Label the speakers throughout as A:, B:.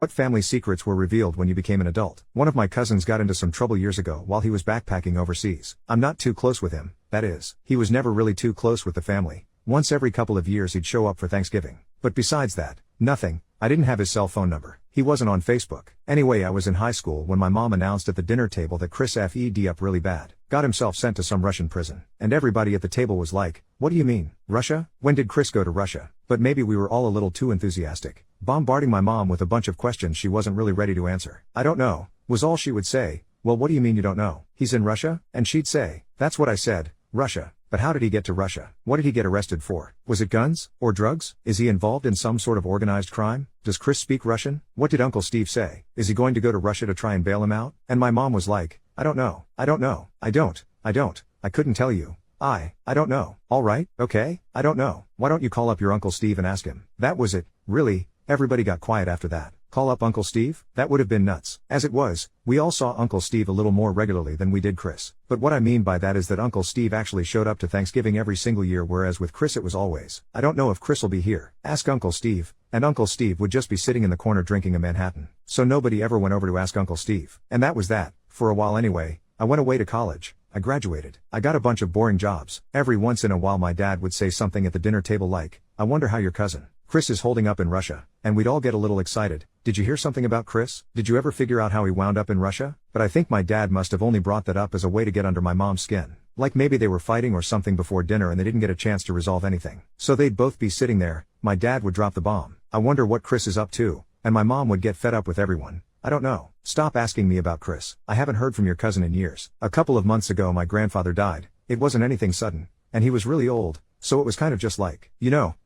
A: What family secrets were revealed when you became an adult? One of my cousins got into some trouble years ago while he was backpacking overseas. I'm not too close with him, that is. He was never really too close with the family. Once every couple of years he'd show up for Thanksgiving. But besides that, nothing. I didn't have his cell phone number. He wasn't on Facebook. Anyway, I was in high school when my mom announced at the dinner table that Chris fed up really bad. Got himself sent to some Russian prison. And everybody at the table was like, "What do you mean, Russia? When did Chris go to Russia?" But maybe we were all a little too enthusiastic, bombarding my mom with a bunch of questions she wasn't really ready to answer. "I don't know," was all she would say. "Well, what do you mean you don't know? He's in Russia?" And she'd say, "That's what I said, Russia. But how did he get to Russia? What did he get arrested for? Was it guns? Or drugs? Is he involved in some sort of organized crime? Does Chris speak Russian? What did Uncle Steve say? Is he going to go to Russia to try and bail him out?" And my mom was like, "I don't know. I don't know. I don't. I couldn't tell you. I don't know." "All right, okay, I don't know. Why don't you call up your Uncle Steve and ask him?" That was it, really. Everybody got quiet after that. Call up Uncle Steve? That would have been nuts. As it was, we all saw Uncle Steve a little more regularly than we did Chris. But what I mean by that is that Uncle Steve actually showed up to Thanksgiving every single year, whereas with Chris it was always, "I don't know if Chris will be here. Ask Uncle Steve." And Uncle Steve would just be sitting in the corner drinking a Manhattan. So nobody ever went over to ask Uncle Steve. And that was that, for a while anyway. I went away to college. I graduated. I got a bunch of boring jobs. Every once in a while my dad would say something at the dinner table like, "I wonder how your cousin Chris is holding up in Russia." And we'd all get a little excited. "Did you hear something about Chris? Did you ever figure out how he wound up in Russia?" But I think my dad must have only brought that up as a way to get under my mom's skin. Like maybe they were fighting or something before dinner and they didn't get a chance to resolve anything. So they'd both be sitting there, my dad would drop the bomb, "I wonder what Chris is up to," and my mom would get fed up with everyone. "I don't know. Stop asking me about Chris. I haven't heard from your cousin in years. A couple of months ago my grandfather died. It wasn't anything sudden, and he was really old, so it was kind of just like,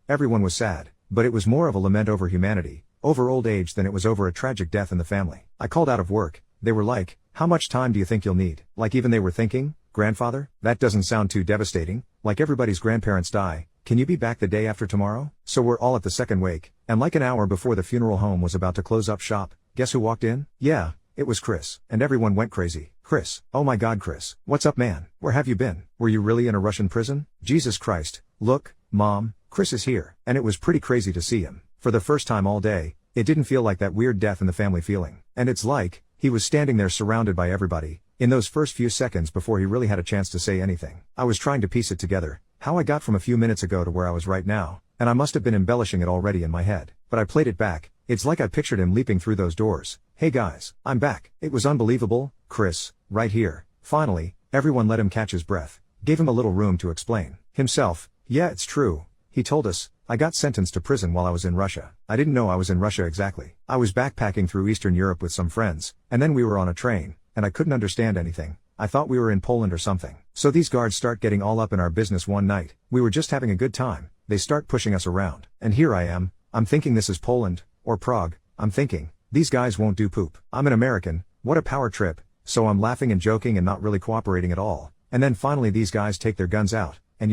A: everyone was sad. But it was more of a lament over humanity, over old age than it was over a tragic death in the family." I called out of work. They were like, "How much time do you think you'll need?" Like even they were thinking, "Grandfather? That doesn't sound too devastating. Like everybody's grandparents die. Can you be back the day after tomorrow?" So we're all at the second wake, and like an hour before the funeral home was about to close up shop, guess who walked in? Yeah, it was Chris. And everyone went crazy. "Chris, oh my God Chris, what's up man? Where have you been? Were you really in a Russian prison? Jesus Christ, look, Mom, Chris is here." And it was pretty crazy to see him. For the first time all day, it didn't feel like that weird death in the family feeling. And it's like, he was standing there surrounded by everybody, in those first few seconds before he really had a chance to say anything. I was trying to piece it together, how I got from a few minutes ago to where I was right now, and I must have been embellishing it already in my head. But I played it back. It's like I pictured him leaping through those doors. "Hey guys, I'm back." It was unbelievable. Chris, right here. Finally, everyone let him catch his breath. Gave him a little room to explain himself. "Yeah, it's true. He told us, I got sentenced to prison while I was in Russia. I didn't know I was in Russia exactly. I was backpacking through Eastern Europe with some friends, and then we were on a train, and I couldn't understand anything. I thought we were in Poland or something. So these guards start getting all up in our business one night. We were just having a good time. They start pushing us around. And here I am. I'm thinking this is Poland, or Prague. I'm thinking, these guys won't do poop. I'm an American. What a power trip. So I'm laughing and joking and not really cooperating at all. And then finally these guys take their guns out, and